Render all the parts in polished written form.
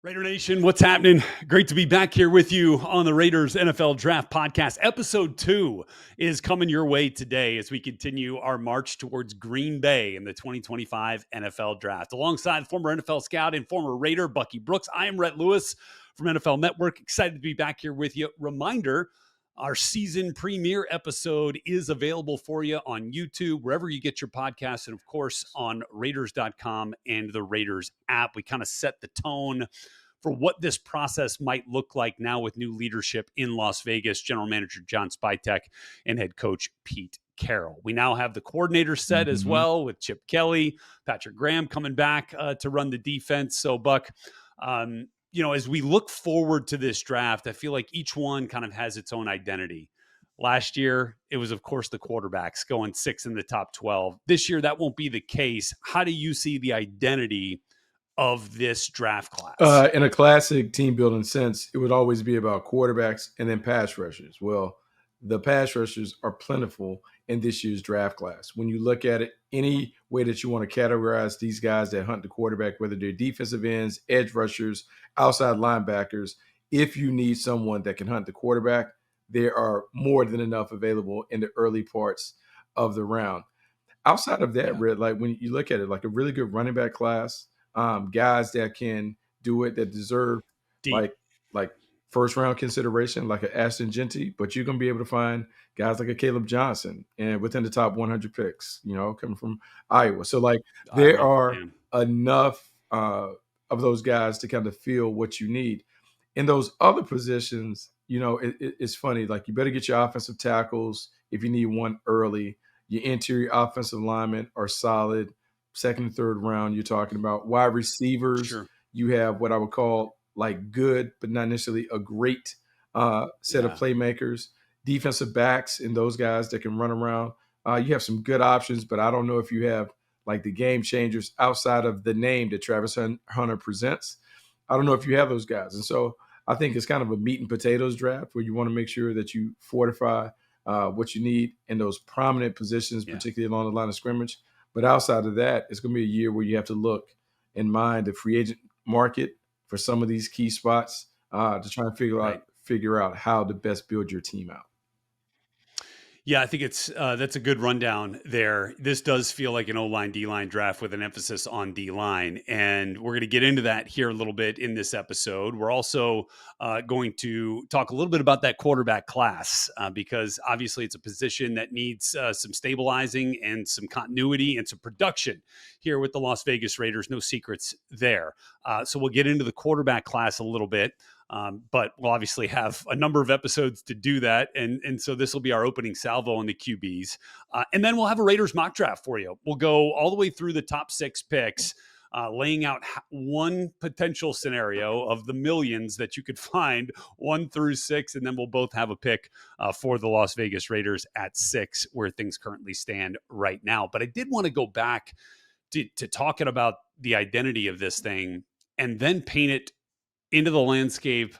Raider Nation, what's happening? Great to be back here with you on the Raiders NFL Draft Podcast. Episode 2 is coming your way today as we continue our march towards Green Bay in the 2025 NFL Draft. Alongside former NFL scout and former Raider Bucky Brooks, I am Rhett Lewis from NFL Network. Excited to be back here with you. Reminder, our season premiere episode is available for you on YouTube, wherever you get your podcasts, and of course on Raiders.com and the Raiders app. We kind of set the tone for what this process might look like now with new leadership in Las Vegas, General Manager John Spytek and head coach Pete Carroll. We now have the coordinator set as well with Chip Kelly, Patrick Graham coming back to run the defense. So, Buck, as we look forward to this draft, I feel like each one kind of has its own identity. Last year, it was, of course, the quarterbacks going 6 in the top 12. This year, that won't be the case. How do you see the identity of this draft class? In a classic team building sense, it would always be about quarterbacks and then pass rushers. Well, the pass rushers are plentiful in this year's draft class. When you look at it, any way that you want to categorize these guys that hunt the quarterback, whether they're defensive ends, edge rushers, outside linebackers, if you need someone that can hunt the quarterback, there are more than enough available in the early parts of the round. Outside of that, Red, like when you look at it, like a really good running back class, guys that can do it, that deserve Deep. like first round consideration, like an Ashton Genty, but you're going to be able to find guys like a Caleb Johnson and within the top 100 picks, coming from Iowa. So there are enough of those guys to kind of feel what you need. In those other positions, it's funny. Like you better get your offensive tackles if you need one early. Your interior offensive linemen are solid. Second and third round, you're talking about wide receivers. Sure. You have what I would call like good, but not necessarily a great set of playmakers. Defensive backs and those guys that can run around. You have some good options, but I don't know if you have like the game changers outside of the name that Travis Hunter presents. I don't know if you have those guys. And so I think it's kind of a meat and potatoes draft where you want to make sure that you fortify what you need in those prominent positions, particularly along the line of scrimmage. But outside of that, it's going to be a year where you have to look and mind the free agent market for some of these key spots to try and figure out how to best build your team out. Yeah, I think that's a good rundown there. This does feel like an O-line, D-line draft with an emphasis on D-line, and we're going to get into that here a little bit in this episode. We're also going to talk a little bit about that quarterback class because obviously it's a position that needs some stabilizing and some continuity and some production here with the Las Vegas Raiders. No secrets there. So we'll get into the quarterback class a little bit. But we'll obviously have a number of episodes to do that. And so this will be our opening salvo on the QBs. And then we'll have a Raiders mock draft for you. We'll go all the way through the top 6 picks, laying out one potential scenario of the millions that you could find 1 through 6. And then we'll both have a pick for the Las Vegas Raiders at 6, where things currently stand right now. But I did want to go back to talking about the identity of this thing and then paint it into the landscape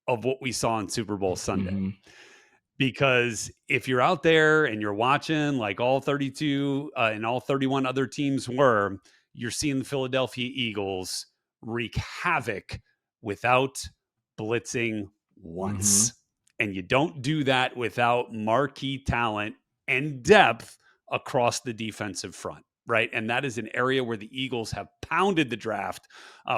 of what we saw on Super Bowl Sunday. Because if you're out there and you're watching like all 32 and all 31 other teams were, you're seeing the Philadelphia Eagles wreak havoc without blitzing once. And you don't do that without marquee talent and depth across the defensive front. Right. And that is an area where the Eagles have pounded the draft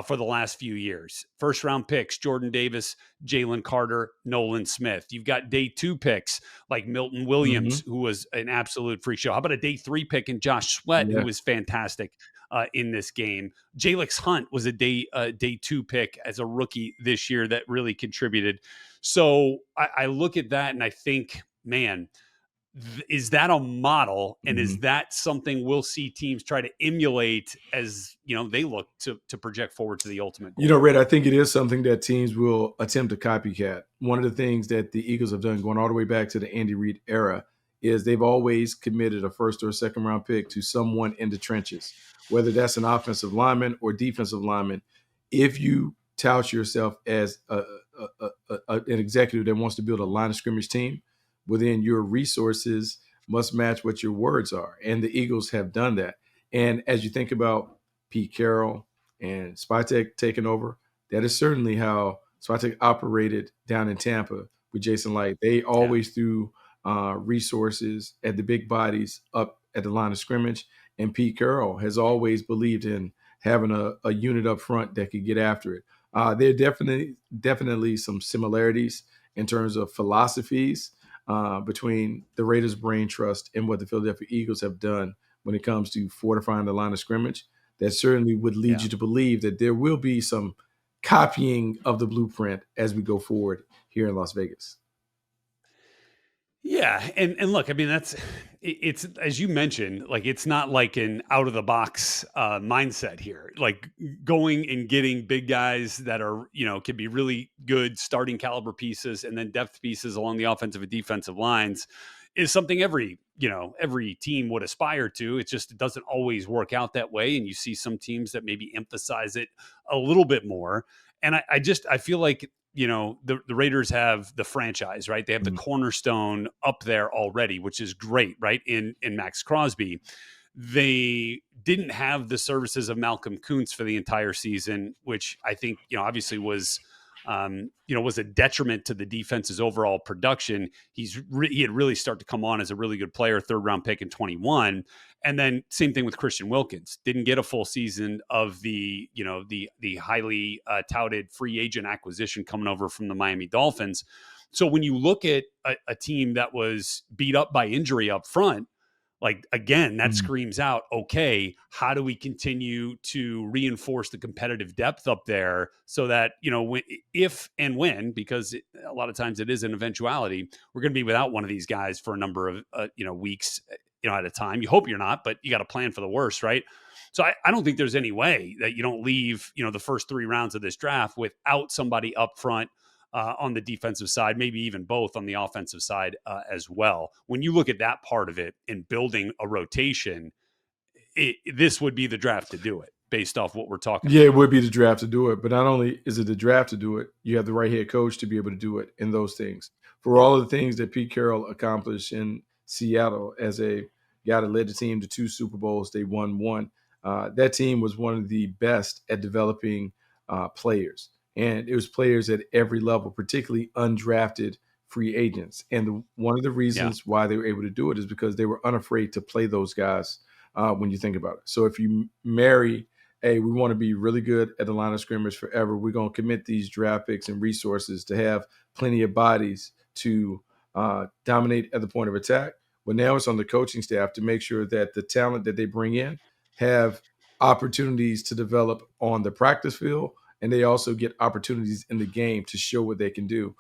for the last few years. First round picks, Jordan Davis, Jalen Carter, Nolan Smith. You've got day 2 picks like Milton Williams, who was an absolute freak show. How about a day 3 pick in Josh Sweat, who was fantastic in this game? Jalix Hunt was a day 2 pick as a rookie this year that really contributed. So I look at that and I think, man, is that a model, and is that something we'll see teams try to emulate as they look to project forward to the ultimate goal? Red, I think it is something that teams will attempt to copycat. One of the things that the Eagles have done going all the way back to the Andy Reid era is they've always committed a first or second round pick to someone in the trenches, whether that's an offensive lineman or defensive lineman. If you tout yourself as an executive that wants to build a line of scrimmage team, within your resources must match what your words are. And the Eagles have done that. And as you think about Pete Carroll and Spytek taking over, That is certainly how Swiatek operated down in Tampa with Jason Light. They Yeah. always threw resources at the big bodies up at the line of scrimmage. And Pete Carroll has always believed in having a unit up front that could get after it. There are definitely some similarities in terms of philosophies between the Raiders' brain trust and what the Philadelphia Eagles have done when it comes to fortifying the line of scrimmage. That certainly would lead Yeah. you to believe that there will be some copying of the blueprint as we go forward here in Las Vegas. Yeah, and look, I mean it's as you mentioned, like it's not like an out of the box mindset here. Like going and getting big guys that are can be really good starting caliber pieces, and then depth pieces along the offensive and defensive lines is something every team would aspire to. It doesn't always work out that way, and you see some teams that maybe emphasize it a little bit more. And I feel like the Raiders have the franchise, right? They have the Mhm. cornerstone up there already, which is great, right? In Max Crosby. They didn't have the services of Malcolm Kuntz for the entire season, which I think, obviously was a detriment to the defense's overall production. He had really started to come on as a really good player, third round pick in 21. And then same thing with Christian Wilkins. Didn't get a full season of the highly touted free agent acquisition coming over from the Miami Dolphins. So when you look at a team that was beat up by injury up front, like again, that Mhm. screams out, okay, how do we continue to reinforce the competitive depth up there so that, if and when, because a lot of times it is an eventuality, we're going to be without one of these guys for a number of, weeks, at a time. You hope you're not, but you got to plan for the worst, right? So I don't think there's any way that you don't leave, the first 3 rounds of this draft without somebody up front on the defensive side, maybe even both on the offensive side as well. When you look at that part of it and building a rotation, this would be the draft to do it based off what we're talking Yeah, it about. would be the draft to do it. But not only is it the draft to do it, you have the right head coach to be able to do it in those things. For Yeah. all of the things that Pete Carroll accomplished in Seattle as a guy that led the team to 2 Super Bowls, they won one. That team was one of the best at developing players. And it was players at every level, particularly undrafted free agents. And one of the Yeah. reasons why they were able to do it is because they were unafraid to play those guys when you think about it. So if you marry hey, we want to be really good at the line of scrimmage forever. We're going to commit these draft picks and resources to have plenty of bodies to dominate at the point of attack. But now it's on the coaching staff to make sure that the talent that they bring in have opportunities to develop on the practice field, and they also get opportunities in the game to show what they can do.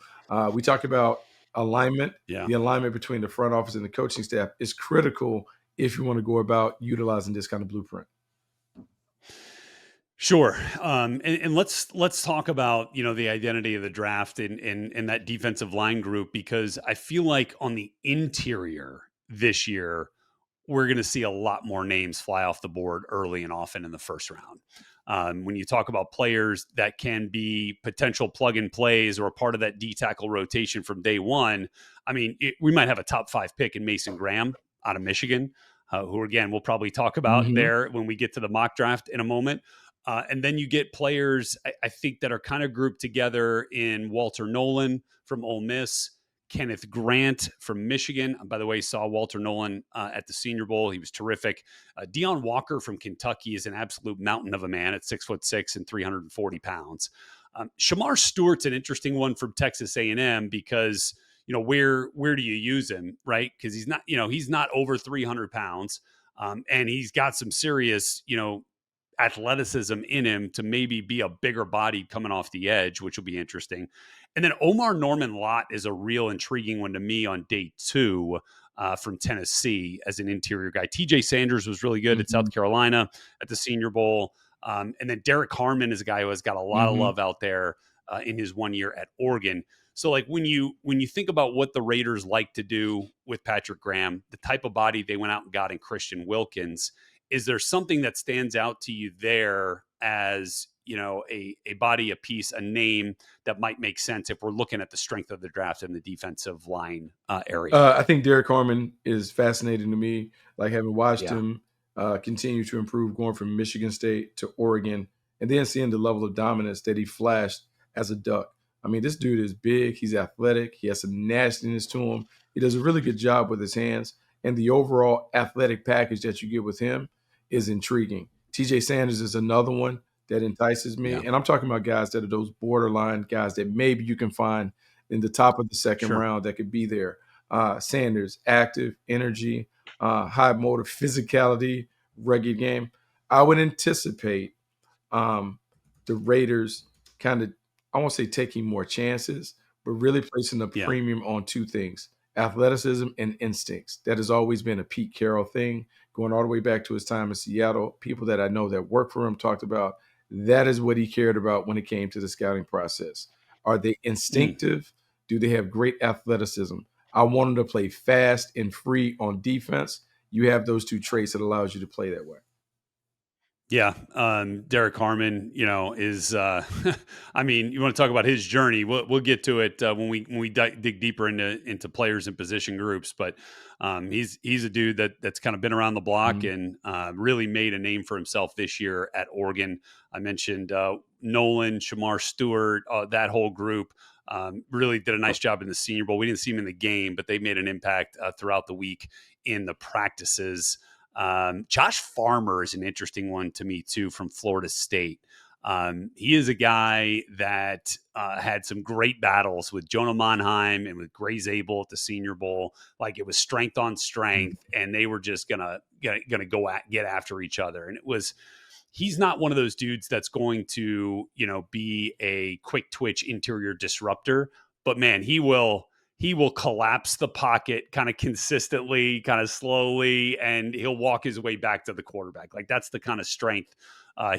We talk about alignment. Yeah. The alignment between the front office and the coaching staff is critical if you want to go about utilizing this kind of blueprint. Sure. And let's talk about the identity of the draft and that defensive line group, because I feel like on the interior this year we're going to see a lot more names fly off the board early and often in the first round. When you talk about players that can be potential plug and plays or a part of that D tackle rotation from day one, I mean, we might have a top 5 pick in Mason Graham out of Michigan, who again we'll probably talk about Mm-hmm. there when we get to the mock draft in a moment. And then you get players I think that are kind of grouped together in Walter Nolan from Ole Miss, Kenneth Grant from Michigan. By the way, saw Walter Nolan at the Senior Bowl. He was terrific. Deion Walker from Kentucky is an absolute mountain of a man at 6'6" and 340 pounds. Shamar Stewart's an interesting one from Texas A&M because where do you use him, right? Because he's not over 300 pounds, and he's got some serious athleticism in him to maybe be a bigger body coming off the edge, which will be interesting. And then Omar Norman Lott is a real intriguing one to me on day 2 from Tennessee as an interior guy. TJ Sanders was really good at Mm-hmm. South Carolina at the Senior Bowl. And then Derek Harmon is a guy who has got a lot of Mm-hmm. love out there in his 1 year at Oregon. So like when you think about what the Raiders like to do with Patrick Graham, the type of body they went out and got in Christian Wilkins, is there something that stands out to you there as a body, a piece, a name that might make sense if we're looking at the strength of the draft and the defensive line area? I think Derek Harmon is fascinating to me. Like having watched Yeah. him continue to improve, going from Michigan State to Oregon, and then seeing the level of dominance that he flashed as a Duck. I mean, this dude is big. He's athletic. He has some nastiness to him. He does a really good job with his hands, and the overall athletic package that you get with him is intriguing. TJ Sanders is another one that entices Yeah. me, and I'm talking about guys that are those borderline guys that maybe you can find in the top of the second Sure. round that could be there. Sanders, active, energy, high motor, physicality, rugged game. I would anticipate um, the Raiders kind of, I won't say taking more chances, but really placing a Yeah. premium on two things: athleticism and instincts. That has always been a Pete Carroll thing, going all the way back to his time in Seattle. People that I know that work for him talked about that is what he cared about when it came to the scouting process. Are they Mm. instinctive? Do they have great athleticism? I want them to play fast and free on defense. You have those two traits that allows you to play that way. Yeah, Derek Harmon, is I mean, you want to talk about his journey? We'll get to it when we dig deeper into players and position groups. But he's a dude that's kind of been around the block Mhm. and really made a name for himself this year at Oregon. I mentioned Nolan, Shamar Stewart, that whole group. Really did a nice job in the Senior Bowl. We didn't see him in the game, but they made an impact throughout the week in the practices. Josh Farmer is an interesting one to me too from Florida State. He is a guy that had some great battles with Jonah Monheim and with Gray Zabel at the Senior Bowl. Like it was strength on strength, and they were just gonna get after each other. And it was he's not one of those dudes that's going to be a quick twitch interior disruptor, but man, he will collapse the pocket kind of consistently, kind of slowly, and he'll walk his way back to the quarterback. Like that's the kind of strength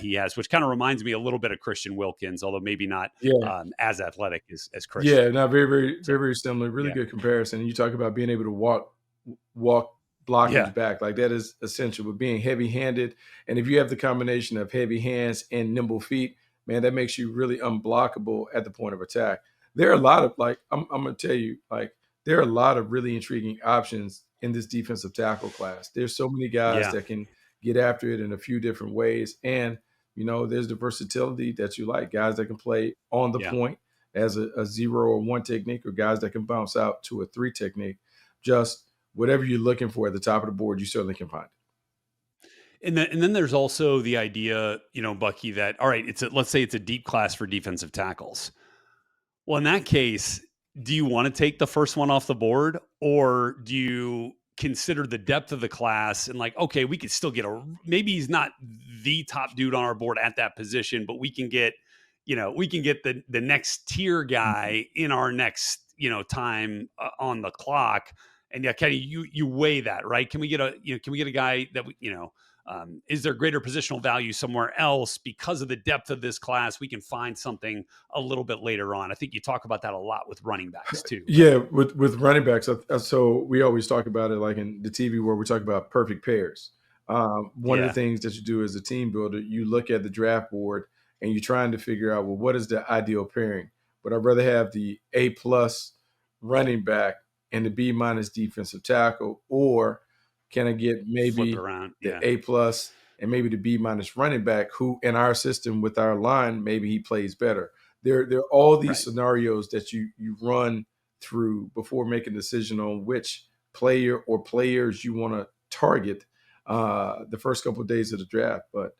he has, which kind of reminds me a little bit of Christian Wilkins, although maybe not Yeah. as athletic as Yeah, Christian. no, very, very, So very, very similar. Really yeah, good comparison. And you talk about being able to walk blockers yeah, back. Like that is essential. But being heavy handed, and if you have the combination of heavy hands and nimble feet, man, that makes you really unblockable at the point of attack. There are a lot of like I'm gonna tell you, like there are a lot of really intriguing options in this defensive tackle class. There's so many guys yeah, that can get after it in a few different ways. And there's the versatility that you like, guys that can play on the yeah. point as a 0 or 1 technique, or guys that can bounce out to a 3 technique. Just whatever you're looking for at the top of the board, you certainly can find it. And then there's also the idea, Bucky, that all right, let's say it's a deep class for defensive tackles. Well, in that case, do you want to take the first one off the board, or do you consider the depth of the class and like, okay, we could still get maybe he's not the top dude on our board at that position, but we can get the next tier Mhm. guy in our next, time on the clock. And yeah, Kenny, you weigh that, right? Can we get a guy that is there greater positional value somewhere else because of the depth of this class? We can find something a little bit later on. I think you talk about that a lot with running backs too, right? Yeah, with running backs, so we always talk about it like in the TV where we talk about perfect pairs. One of the Yeah, things that you do as a team builder, you look at the draft board and you're trying to figure out, well, what is the ideal pairing? But I'd rather have the A+ running back and the B- defensive tackle, or can I get flip it maybe around. the Yeah, A+ and maybe the B- running back, who in our system with our line, maybe he plays better. There are all these right. scenarios that you run through before making a decision on which player or players you want to target the first couple of days of the draft. But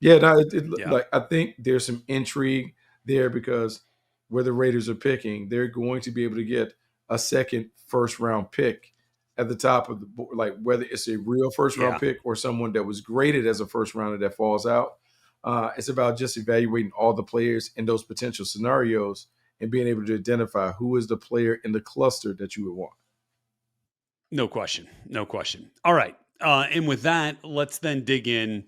yeah, no, Yeah, like I think there's some intrigue there because where the Raiders are picking, they're going to be able to get a second first round pick at the top of the board. Like whether it's a real first round yeah. pick or someone that was graded as a first rounder that falls out. It's about just evaluating all the players in those potential scenarios and being able to identify who is the player in the cluster that you would want. No question. No question. All right. And with that, let's then dig in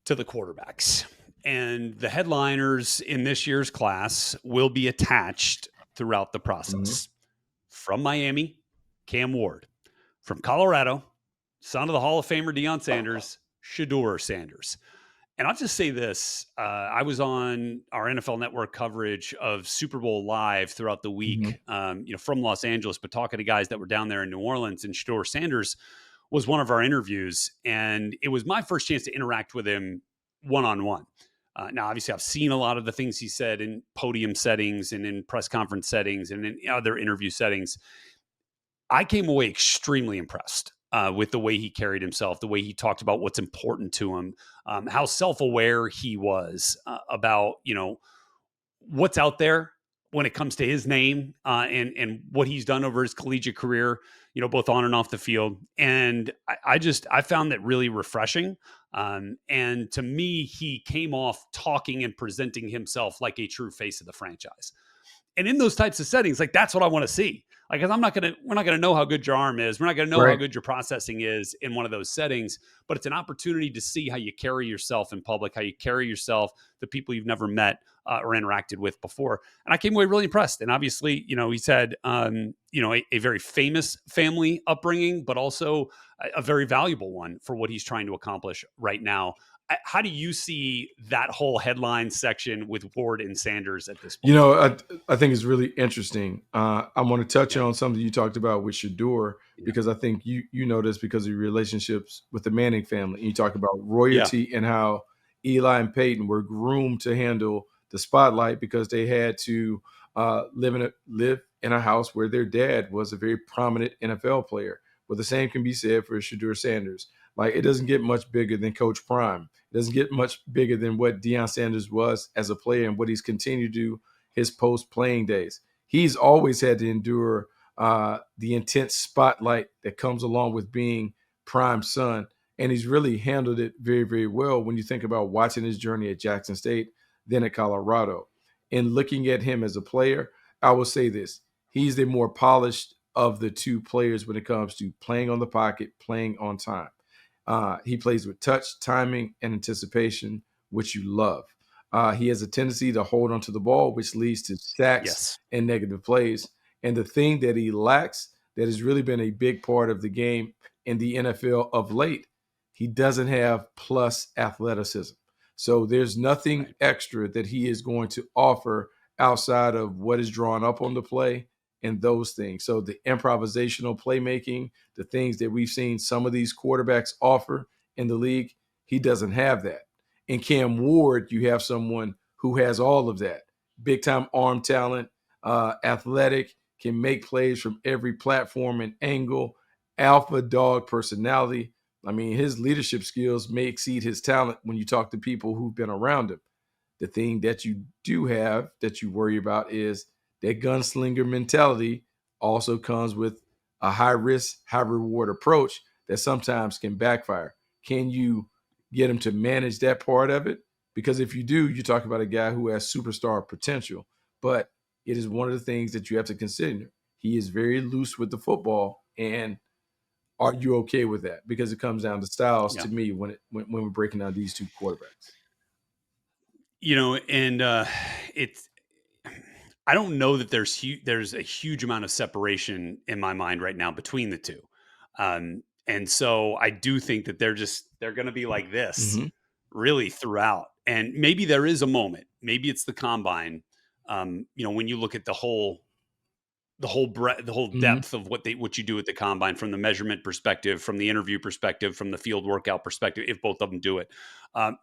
to the quarterbacks. And the headliners in this year's class will be attached throughout the Mhm. process. From Miami, Cam Ward. From Colorado, son of the Hall of Famer Deion Sanders, Shedeur Sanders. And I'll just say this: I was on our NFL Network coverage of Super Bowl Live throughout the Mhm. week, from Los Angeles, but talking to guys that were down there in New Orleans. And Shedeur Sanders was one of our interviews, and it was my first chance to interact with him one on one. Now, obviously, I've seen a lot of the things he said in podium settings and in press conference settings and in other interview settings. I came away extremely impressed with the way he carried himself, the way he talked about what's important to him, how self-aware he was about, what's out there when it comes to his name and what he's done over his collegiate career, both on and off the field. And I found that really refreshing. And to me, he came off talking and presenting himself like a true face of the franchise. And in those types of settings, like that's what I want to see. Like, cause we're not gonna know how good your arm is. We're not gonna know how Right. good your processing is in one of those settings. But it's an opportunity to see how you carry yourself in public, how you carry yourself, the people you've never met or interacted with before. And I came away really impressed. And obviously, he's had, a very famous family upbringing, but also a very valuable one for what he's trying to accomplish right now. How do you see that whole headline section with Ward and Sanders at this You point? know, I think it's really interesting. I want to touch Yeah. on something you talked about with Shedeur Yeah. because I think you know this because of your relationships with the Manning family. You talk about Yeah. royalty and how Eli and Peyton were groomed to handle the spotlight because they had to live in a house where their dad was a very prominent NFL player. Well, the same can be said for Shedeur Sanders. Like it doesn't get much bigger than Coach Prime. It doesn't get much bigger than what Deion Sanders was as a player and what he's continued to do his post playing days. He's always had to endure the intense spotlight that comes along with being prime son. And he's really handled it very, very well when you think about watching his journey at Jackson State, then at Colorado. And looking at him as a player, I will say this he's the more polished of the two players when it comes to playing on the pocket, playing on time. He plays with touch, timing, and anticipation, which you love. He has a tendency to hold onto the ball, which leads to sacks Yes. and negative plays. And the thing that he lacks, that has really been a big part of the game in the NFL of late, he doesn't have plus athleticism. So there's nothing Right. extra that he is going to offer outside of what is drawn up on the play and those things. So the improvisational playmaking, the things that we've seen some of these quarterbacks offer in the league, he doesn't have that. In Cam Ward, you have someone who has all of that big time arm talent, athletic, can make plays from every platform and angle, alpha dog personality. I mean, his leadership skills may exceed his talent when you talk to people who've been around him. The thing that you do have that you worry about is that gunslinger mentality also comes with a high risk, high reward approach that sometimes can backfire. Can you get him to manage that part of it? Because if you do, you talk about a guy who has superstar potential, but it is one of the things that you have to consider. He is very loose with the football, and are you okay with that? Because it comes down to styles Yeah. to me when we're breaking down these two quarterbacks. And it's I don't know that there's a huge amount of separation in my mind right now between the two. And so I do think that they're going to be like this Mm-hmm. really throughout. And maybe there is a moment. Maybe it's the combine. When you look at the whole Mm-hmm. depth of what you do at the combine from the measurement perspective, from the interview perspective, from the field workout perspective, if both of them do it.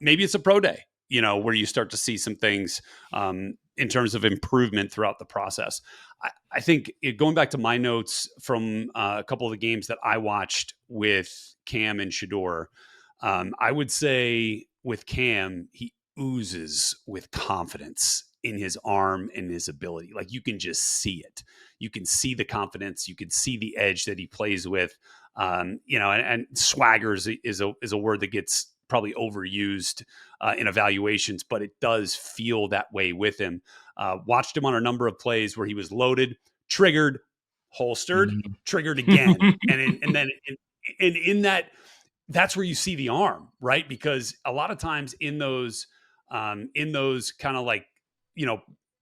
Maybe it's a pro day, where you start to see some things in terms of improvement throughout the process. I think going back to my notes from a couple of the games that I watched with Cam and Shedeur, I would say with Cam, he oozes with confidence in his arm and his ability. Like you can just see it. You can see the confidence. You can see the edge that he plays with. And swagger is a word that gets probably overused in evaluations, but it does feel that way with him. Watched him on a number of plays where he was loaded, triggered, holstered, triggered again, and then in that that's where you see the arm, right? Because a lot of times in those kind of like, you know,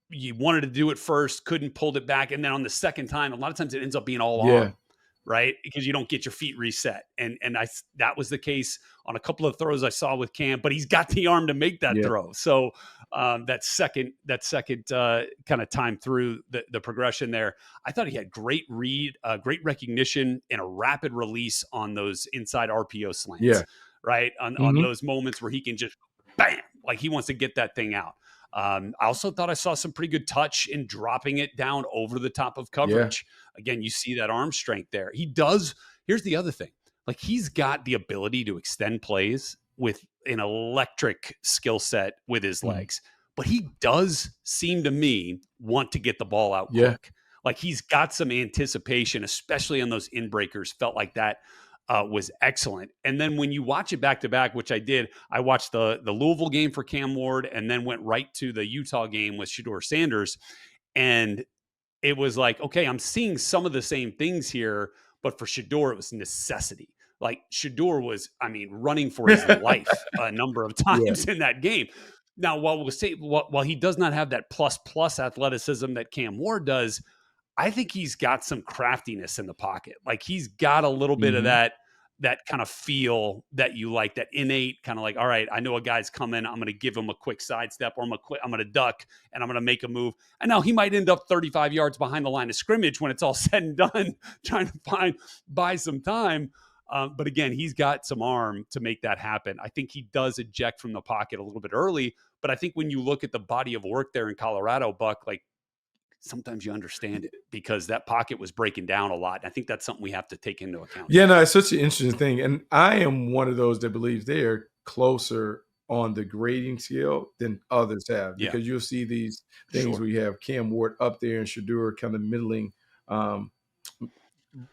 you wanted to do it first, couldn't pulled it back, and then on the second time, a lot of times it ends up being all Yeah. arm, right? Because you don't get your feet reset, and that was the case on a couple of throws I saw with Cam, but he's got the arm to make that Yeah. throw. So that second kind of time through the progression there, I thought he had great read, great recognition, and a rapid release on those inside RPO slants, Yeah. right? On Mhm. those moments where he can just bam, Like he wants to get that thing out. I also thought I saw some pretty good touch in dropping it down over the top of Yeah. coverage. Again, you see that arm strength there. He does. Here's the other thing. Like he's got the ability to extend plays with an electric skill set with his Mhm. legs, but he does seem to me want to get the ball out Yeah. quick. Like he's got some anticipation, especially on those in breakers. Felt like that was excellent. And then when you watch it back to back, which I did, I watched the Louisville game for Cam Ward, and then went right to the Utah game with Shedeur Sanders, and it was like, okay, I'm seeing some of the same things here, but for Shedeur, it was necessity. Like Shedeur was, I mean, running for his life a number of Yeah. times in that game. Now, while we'll say, while he does not have that plus athleticism that Cam Ward does, I think he's got some craftiness in the pocket. Like he's got a little bit of Mhm. that kind of feel that you like, that innate kind of like, all right, I know a guy's coming. I'm going to give him a quick sidestep, or I'm going to duck, and I'm going to make a move. And now he might end up 35 yards behind the line of scrimmage when it's all said and done, trying to buy some time. But again, he's got some arm to make that happen. I think he does eject from the pocket a little bit early, but I think when you look at the body of work there in Colorado, Buck, like sometimes you understand it because that pocket was breaking down a lot. I think that's something we have to take into account Yeah, here. no, it's such an interesting thing. And I am one of those that believes they're closer on the grading scale than others have, Yeah, because you'll see these things sure. where you have Cam Ward up there and Shedeur kind of middling, um,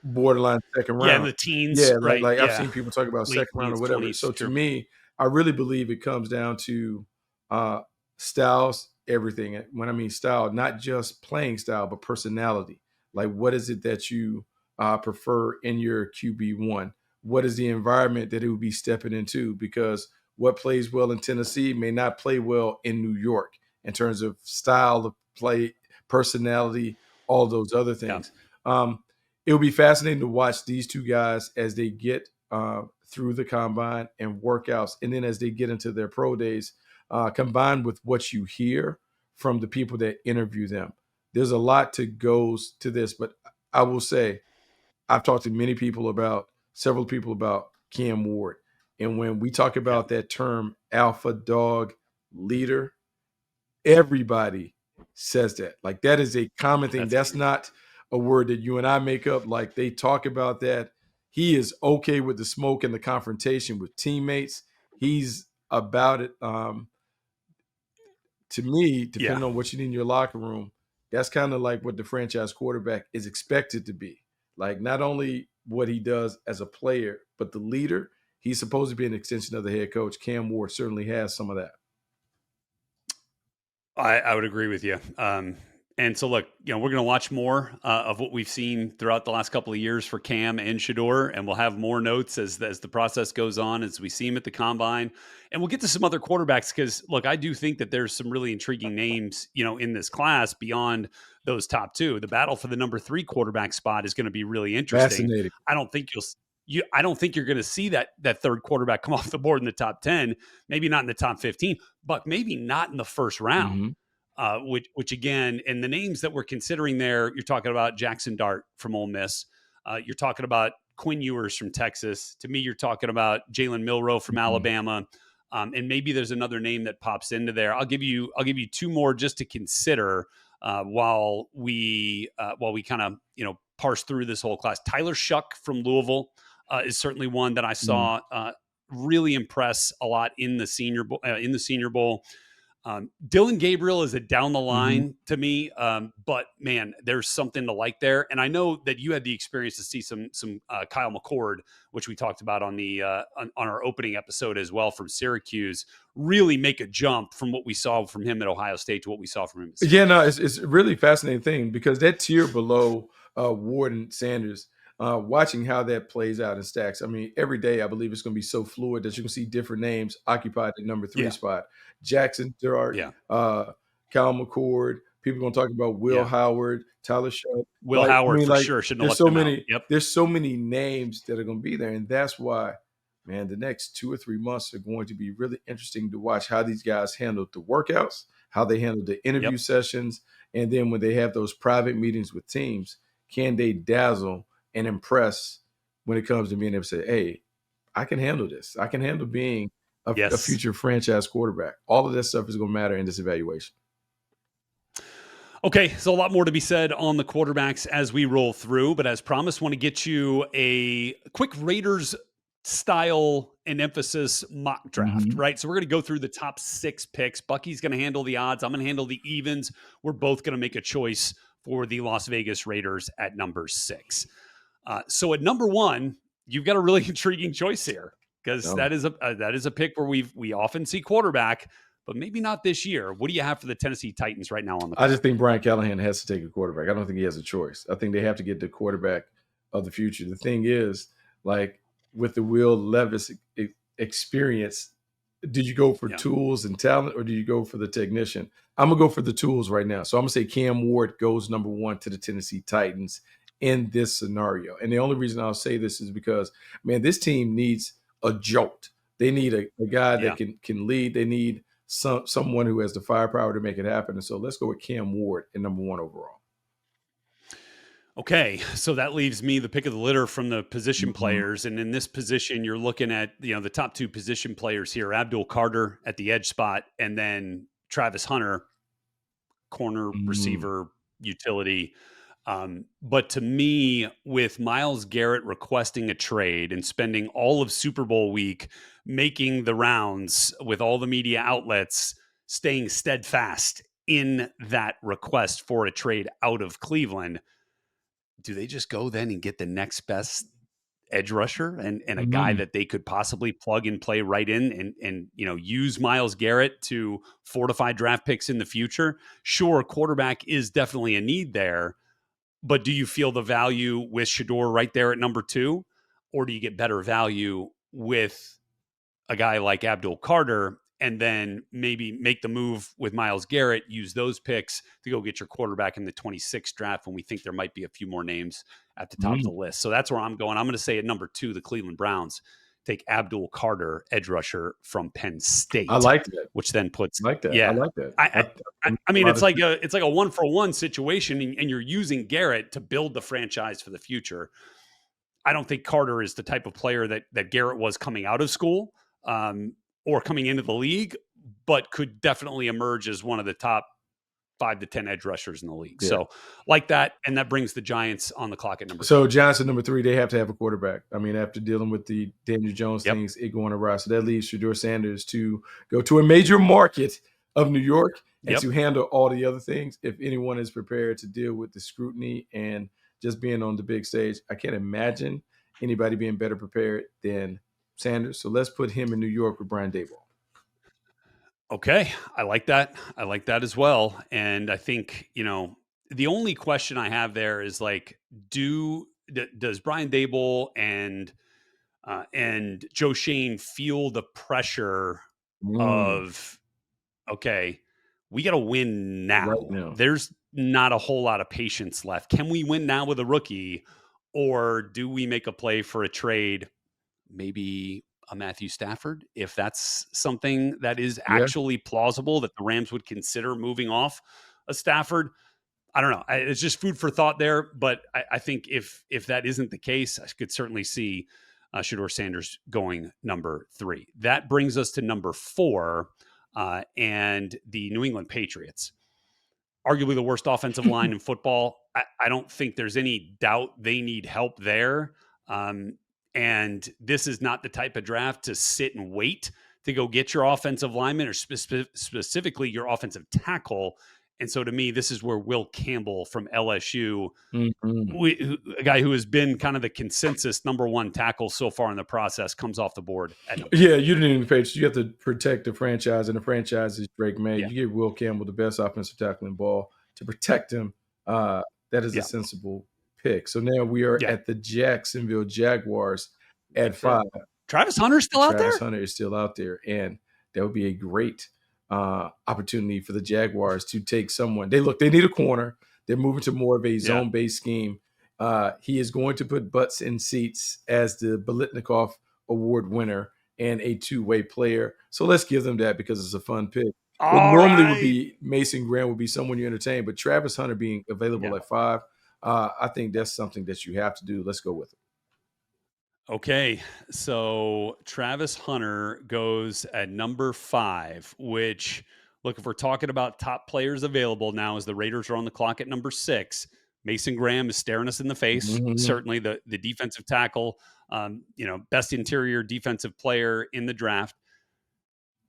borderline second Yeah, in round. the teens, Yeah, like right? like I've Yeah, seen people talk about late second round or teens, whatever. 20s. So to Sure. me, I really believe it comes down to uh styles, everything. When I mean style, not just playing style, but personality. Like what is it that you prefer in your QB1? What is the environment that it would be stepping into? Because what plays well in Tennessee may not play well in New York in terms of style of play, personality, all those other Yeah, things. It will be fascinating to watch these two guys as they get through the combine and workouts, and then as they get into their pro days, combined with what you hear from the people that interview them. There's a lot to goes to this, but I will say I've talked to many people about several people about Cam Ward, and when we talk yeah, about that term alpha dog leader, everybody says that. Like that is a common thing. that's That's key. not a word that you and I make up. Like they talk about that. He is okay with the smoke and the confrontation with teammates. He's about it. To me, Yeah. depending on what you need in your locker room, that's kind of like what the franchise quarterback is expected to be. Like not only what he does as a player, but the leader. He's supposed to be an extension of the head coach. Cam Ward certainly has some of that. I would agree with you. And so, look, we're going to watch more of what we've seen throughout the last couple of years for Cam and Shador, and we'll have more notes as the process goes on, as we see him at the combine, and we'll get to some other quarterbacks because, look, I do think that there's some really intriguing names, in this class beyond those top two. The battle for the number 3 quarterback spot is going to be really interesting. Fascinating. I don't think I don't think you're going to see that third quarterback come off the board in the top 10, maybe not in the top 15, but maybe not in the first round. Mhm. Which again, and the names that we're considering there, you're talking about Jackson Dart from Ole Miss. You're talking about Quinn Ewers from Texas. To me, you're talking about Jalen Milroe from Mhm. Alabama, and maybe there's another name that pops into there. I'll give you 2 more just to consider while we kind of parse through this whole class. Tyler Shuck from Louisville is certainly one that I Mhm. saw really impress a lot in the Senior Bowl. Dylan Gabriel is a down the Mhm. line to me, but man, there's something to like there. And I know that you had the experience to see some Kyle McCord, which we talked about on our opening episode as well, from Syracuse, really make a jump from what we saw from him at Ohio State to what we saw from him at Yeah, no, Syracuse. it's a really fascinating thing because that tier below Ward and Sanders, watching how that plays out in stacks. I mean, every day I believe it's going to be so fluid that you can see different names occupied the number 3 Yeah, spot. Jackson Dart, yeah, Kyle McCord. People going to talk about Will yeah. Howard, Tyler Shutt. Will Like, I Howard mean, for like sure shouldn't have there's left so him out. many. Yep. There's so many names that are going to be there, and that's why, man, the next 2 or 3 months are going to be really interesting to watch how these guys handle the workouts, how they handle the interview Yep. sessions, and then when they have those private meetings with teams, can they dazzle and impress when it comes to being able to say, hey, I can handle this. I can handle being a Yes. future franchise quarterback. All of that stuff is going to matter in this evaluation. Okay, so a lot more to be said on the quarterbacks as we roll through, but as promised, want to get you a quick Raiders style and emphasis mock draft, Mm-hmm. right? So we're going to go through the top 6 picks. Bucky's going to handle the odds. I'm going to handle the evens. We're both going to make a choice for the Las Vegas Raiders at number 6. So at number 1, you've got a really intriguing choice here because No. that is a pick where we often see quarterback, but maybe not this year. What do you have for the Tennessee Titans right now on the I clock? just think Brian Callahan has to take a quarterback. I don't think he has a choice. I think they have to get the quarterback of the future. The thing is, like with the Will Levis experience, did you go for Yeah. tools and talent or do you go for the technician? I'm going to go for the tools right now. So I'm going to say Cam Ward goes number 1 to the Tennessee Titans in this scenario. And the only reason I'll say this is because, man, this team needs a jolt. They need a guy that Yeah. can lead. They need someone who has the firepower to make it happen. And so let's go with Cam Ward in number 1 overall. Okay, so that leaves me the pick of the litter from the position Mm-hmm. players, and in this position, you're looking at the top 2 position players here: Abdul Carter at the edge spot, and then Travis Hunter, corner Mm-hmm. receiver utility. But to me, with Myles Garrett requesting a trade and spending all of Super Bowl week making the rounds with all the media outlets, staying steadfast in that request for a trade out of Cleveland, do they just go then and get the next best edge rusher and a guy Mm-hmm. that they could possibly plug and play right in and use Myles Garrett to fortify draft picks in the future? Sure, quarterback is definitely a need there, but do you feel the value with Shedeur right there at number 2, or do you get better value with a guy like Abdul Carter and then maybe make the move with Myles Garrett, use those picks to go get your quarterback in the 26th draft when we think there might be a few more names at the top of the list? So that's where I'm going. I'm going to say at number 2, the Cleveland Browns take Abdul Carter, edge rusher from Penn I State, like that. which then puts, I like that. I yeah. like that. I, I I a mean, lot it's of like a 1-for-1 situation, and you're using Garrett to build the franchise for the future. I don't think Carter is the type of player that Garrett was coming out of school, or coming into the league, but could definitely emerge as one of the top 5 to 10 edge rushers in the league. yeah. So like that, and that brings the Giants on the clock at number 2. So Johnson, number 3, they have to have a quarterback. I mean, after dealing with the Daniel Jones Yep. things, it going awry. So that leaves Shedeur Sanders to go to a major market of New York and Yep. to handle all the other things. If anyone is prepared to deal with the scrutiny and just being on the big stage, I can't imagine anybody being better prepared than Sanders. So let's put him in New York with Brian Daboll. Okay. I like that. I like that as well. And I think, the only question I have there is like, does Brian Dable and Joe Shane feel the pressure Mm, of, okay, we got to win right now. now. There's not a whole lot of patience left. Can we win now with a rookie, or do we make a play for a trade? Maybe a Matthew Stafford, if that's something that is Yeah. actually plausible that the Rams would consider moving off a Stafford. I don't know. It's just food for thought there, but I think if that isn't the case, I could certainly see Shedeur Sanders going number 3. That brings us to number 4, and the New England Patriots. Arguably the worst offensive line in football. I don't think there's any doubt they need help there. And this is not the type of draft to sit and wait to go get your offensive lineman, or specifically your offensive tackle. And so to me, this is where Will Campbell from LSU, Mhm. a guy who has been kind of the consensus number 1 tackle so far in the process, comes off the board at number Yeah, 4. you didn't even pay. You have to protect the franchise, and the franchise is Drake May. Yeah. You give Will Campbell the best offensive tackling ball to protect him. That is a Yeah. sensible pick. So now we are Yeah. at the Jacksonville Jaguars at That's it. 5. Travis Hunter's still out Travis there? Hunter is still out there, and that would be a great opportunity for the Jaguars to take someone. They need a corner. They're moving to more of a Yeah. zone-based scheme. He is going to put butts in seats as the Bolitnikoff Award winner and a two-way player. So let's give them that because it's a fun pick. What All normally would right. be Mason Graham would be someone you entertain, but Travis Hunter being available Yeah. at 5, I think that's something that you have to do. Let's go with it. Okay, so Travis Hunter goes at number 5, which, look, if we're talking about top players available now as the Raiders are on the clock at number 6, Mason Graham is staring us in the face. Mhm, Certainly the defensive tackle, best interior defensive player in the draft.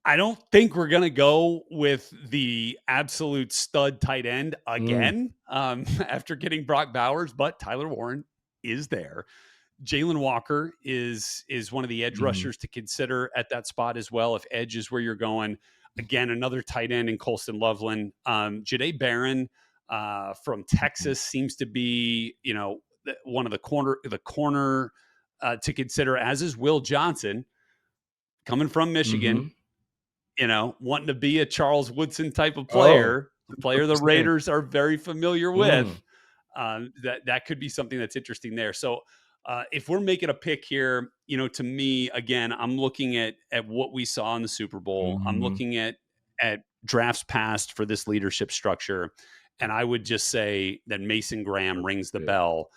I don't think we're gonna go with the absolute stud tight end mm, again, after getting Brock Bowers, but Tyler Warren is there. Jalen Walker is one of the edge mhm, rushers to consider at that spot as well. If edge is where you're going, again, another tight end in Colston Loveland. Jade Barron from mhm, Texas seems to be, one of the corner to consider, as is Will Johnson coming from Michigan. mhm. Wanting to be a Charles Woodson type of Oh, player, the that's what player the you're saying. Raiders are very familiar with. Mm, That could be something that's interesting there. So if we're making a pick here, to me, again, I'm looking at what we saw in the Super Bowl. I'm mhm. looking at drafts past for this leadership structure, and I would just say that Mason Graham Perfect rings the fit. bell.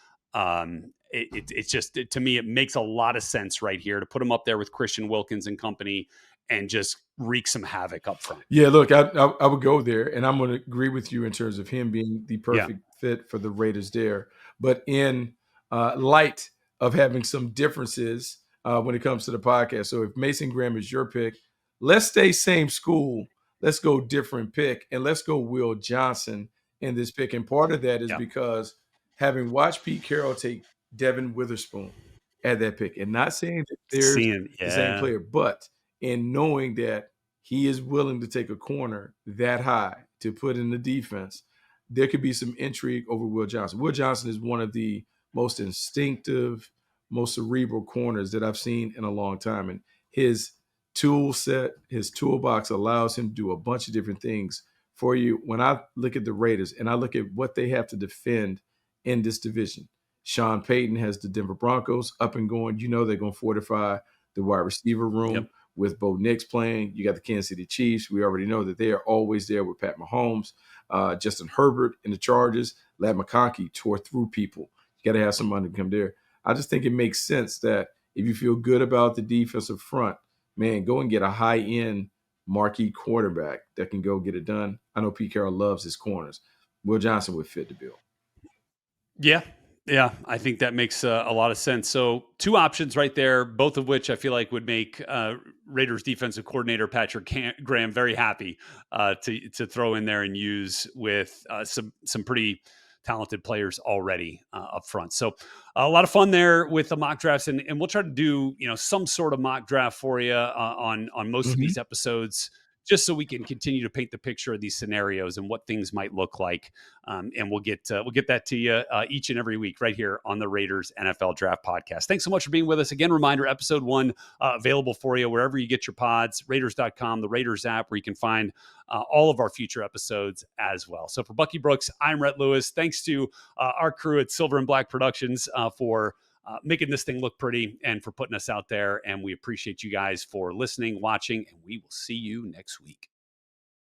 It's just to me, it makes a lot of sense right here to put him up there with Christian Wilkins and company, and just wreak some havoc up front. Yeah, look, I would go there, and I'm gonna agree with you in terms of him being the Yeah. perfect fit for the Raiders there. But in light of having some differences when it comes to the podcast, so if Mason Graham is your pick, let's stay same school. Let's go different pick, and let's go Will Johnson in this pick. And part of that is Yeah. because having watched Pete Carroll take Devin Witherspoon at that pick, and not saying that there's Seeing, the same yeah. player, but in knowing that he is willing to take a corner that high to put in the defense, there could be some intrigue over Will Johnson. Will Johnson is one of the most instinctive, most cerebral corners that I've seen in a long time. And his tool set, his toolbox allows him to do a bunch of different things for you. When I look at the Raiders and I look at what they have to defend in this division, Sean Payton has the Denver Broncos up and going. You know they're going to fortify the wide receiver Yep. room with Bo Nix playing. You got the Kansas City Chiefs. We already know that they are always there with Pat Mahomes, Justin Herbert in the Chargers. Lad McConkey tore through people. You got to have somebody to come there. I just think it makes sense that if you feel good about the defensive front, man, go and get a high-end marquee quarterback that can go get it done. I know Pete Carroll loves his corners. Will Johnson would fit the bill. Yeah. Yeah. I think that makes a lot of sense. So, two options right there, both of which I feel like would make Raiders defensive coordinator Patrick Graham very happy to throw in there and use with some pretty talented players already up front. So, a lot of fun there with the mock drafts, and we'll try to do some sort of mock draft for you on most of Mhm. these episodes, just so we can continue to paint the picture of these scenarios and what things might look like. And we'll get that to you each and every week right here on the Raiders NFL Draft Podcast. Thanks so much for being with us. Again, reminder, episode 1 available for you wherever you get your pods, Raiders.com, the Raiders app, where you can find all of our future episodes as well. So for Bucky Brooks, I'm Rhett Lewis. Thanks to our crew at Silver and Black Productions for making this thing look pretty and for putting us out there. And we appreciate you guys for listening, watching, and we will see you next week.